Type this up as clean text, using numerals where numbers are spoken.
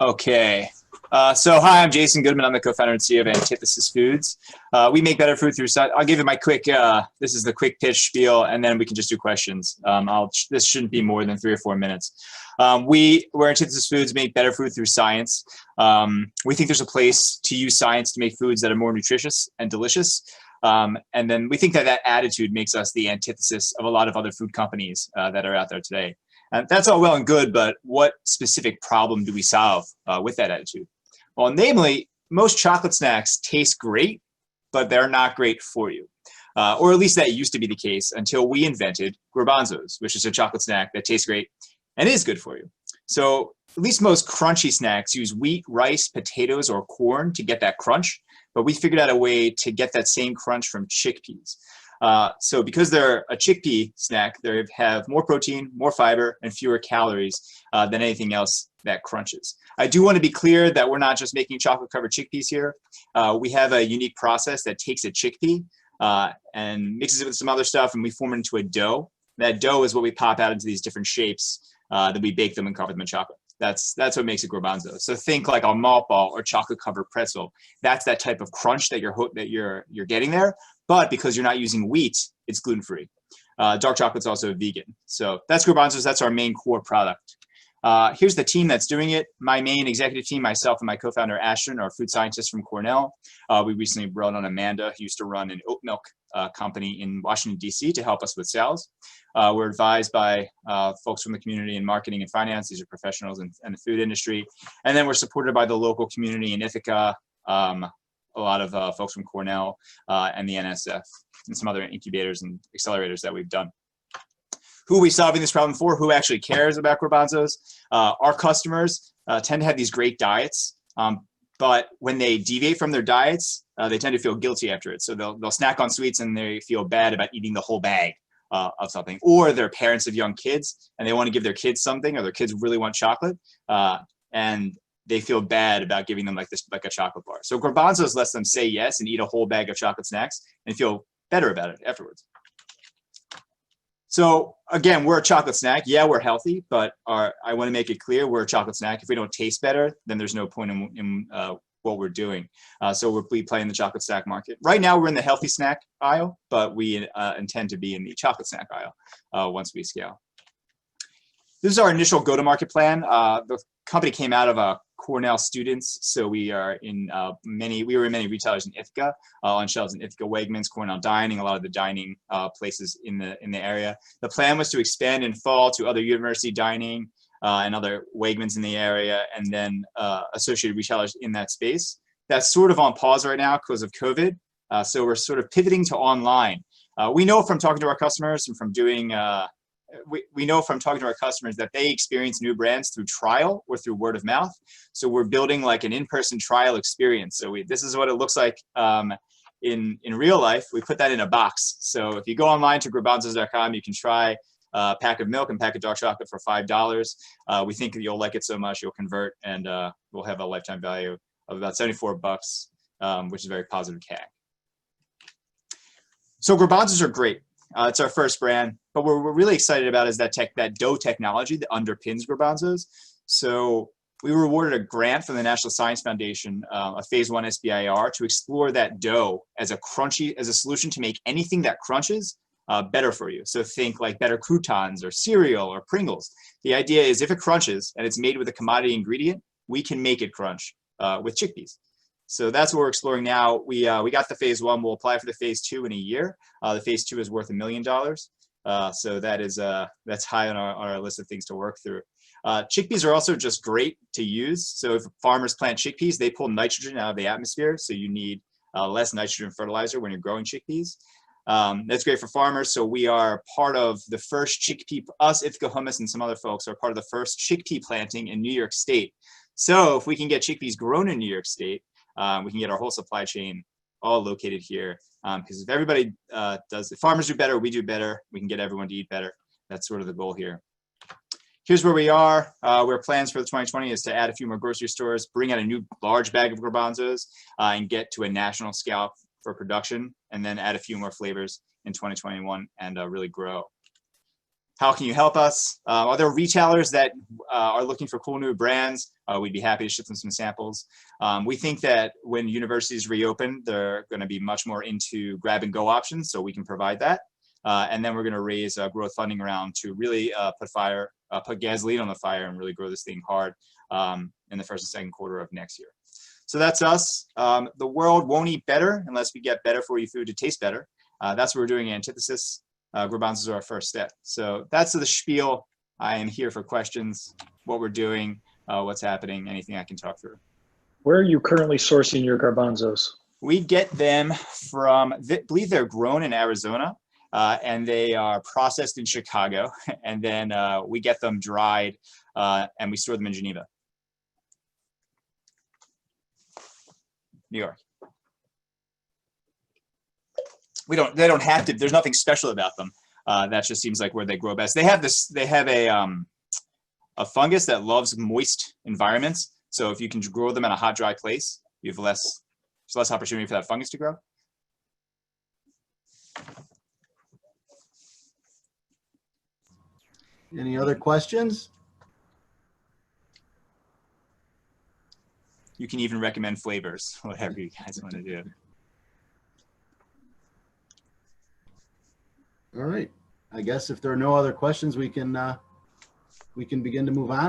Okay. So hi, I'm Jason Goodman. I'm the co-founder and CEO of Antithesis Foods. We make better food through science. I'll give you my quick, this is the quick pitch spiel, and then we can just do questions. This shouldn't be more than 3 or 4 minutes. We're Antithesis Foods, make better food through science. We think there's a place to use science to make foods that are more nutritious and delicious. And then we think that that attitude makes us the antithesis of a lot of other food companies that are out there today. And that's all well and good, but what specific problem do we solve with that attitude? Well, namely, most chocolate snacks taste great, but they're not great for you. Or at least that used to be the case until we invented garbanzos, which is a chocolate snack that tastes great and is good for you. So at least most crunchy snacks use wheat, rice, potatoes, or corn to get that crunch, but we figured out a way to get that same crunch from chickpeas. So because they're a chickpea snack, they have more protein, more fiber, and fewer calories than anything else that crunches. I do want to be clear that we're not just making chocolate-covered chickpeas here. We have a unique process that takes a chickpea and mixes it with some other stuff, and we form it into a dough. That dough is what we pop out into these different shapes. Then we bake them and cover them in chocolate. That's what makes a garbanzo. So think like a malt ball or chocolate-covered pretzel. That's that type of crunch that you're getting there. But because you're not using wheat, it's gluten-free. Dark chocolate's also vegan. So that's garbanzos. That's our main core product. Here's the team that's doing it. My main executive team, myself and my co-founder Ashton, are food scientists from Cornell. We recently brought on Amanda, who used to run an oat milk company in Washington, D.C. to help us with sales. We're advised by folks from the community in marketing and finance. These are professionals in the food industry. And then we're supported by the local community in Ithaca, a lot of folks from Cornell and the NSF and some other incubators and accelerators that we've done. Who are we solving this problem for? Who actually cares about garbanzos? Our customers tend to have these great diets, but when they deviate from their diets, they tend to feel guilty after it. So they'll snack on sweets and they feel bad about eating the whole bag of something. Or they're parents of young kids and they want to give their kids something, or their kids really want chocolate, and they feel bad about giving them like a chocolate bar. So garbanzos lets them say yes and eat a whole bag of chocolate snacks and feel better about it afterwards. So again, we're a chocolate snack. Yeah, we're healthy, but I want to make it clear we're a chocolate snack. If we don't taste better, then there's no point in what we're doing. So we play in the chocolate snack market. Right now, we're in the healthy snack aisle, but we intend to be in the chocolate snack aisle once we scale. This is our initial go-to-market plan. The company came out of Cornell students, so we were in many retailers in Ithaca, on shelves in Ithaca, Wegmans, Cornell Dining, a lot of the dining places in the area. The plan was to expand in fall to other university dining and other Wegmans in the area, and then associated retailers in that space. That's sort of on pause right now because of COVID, so we're sort of pivoting to online. We know from talking to our customers and from doing we know from talking to our customers that they experience new brands through trial or through word of mouth. So we're building like an in-person trial experience. So this is what it looks like in real life. We put that in a box. So if you go online to garbanzos.com, you can try a pack of milk and pack of dark chocolate for $5. We think you'll like it so much you'll convert, and we'll have a lifetime value of about $74, which is a very positive CAC. So garbanzos are great. It's our first brand, but what we're really excited about is that dough technology that underpins garbanzos. So we were awarded a grant from the National Science Foundation, a phase 1 SBIR, to explore that dough as a solution to make anything that crunches better for you. So think like better croutons or cereal or Pringles. The idea is if it crunches and it's made with a commodity ingredient, we can make it crunch with chickpeas. So that's what we're exploring now. We got the phase 1. We'll apply for the phase 2 in a year. The phase 2 is worth $1 million. So that's high on our list of things to work through. Chickpeas are also just great to use. So if farmers plant chickpeas, they pull nitrogen out of the atmosphere. So you need less nitrogen fertilizer when you're growing chickpeas. That's great for farmers. So we are part of the first chickpea, us, Ithaca Hummus, and some other folks are part of the first chickpea planting in New York State. So if we can get chickpeas grown in New York State, we can get our whole supply chain all located here. Because if everybody if farmers do better, we do better, we can get everyone to eat better. That's sort of the goal here. Here's where we are. Where plans for the 2020 is to add a few more grocery stores, bring out a new large bag of garbanzos, and get to a national scale for production, and then add a few more flavors in 2021 and really grow. How can you help us? Are there retailers that are looking for cool new brands? We'd be happy to ship them some samples. We think that when universities reopen, they're going to be much more into grab and go options, so we can provide that. And then we're going to raise a growth funding round to really put gasoline on the fire and really grow this thing hard in the first and second quarter of next year. So that's us. The world won't eat better unless we get better for you food to taste better. That's what we're doing at Antithesis. Garbanzos are our first step. So that's the spiel. I am here for questions, what we're doing, what's happening, anything I can talk through. Where are you currently sourcing your garbanzos? We get them from, I believe they're grown in Arizona, and they are processed in Chicago. And then we get them dried and we store them in Geneva, New York. They don't have to, there's nothing special about them. That just seems like where they grow best. They have a fungus that loves moist environments. So if you can grow them in a hot, dry place, you have there's less opportunity for that fungus to grow. Any other questions? You can even recommend flavors, whatever you guys want to do. All right. I guess if there are no other questions, we can begin to move on.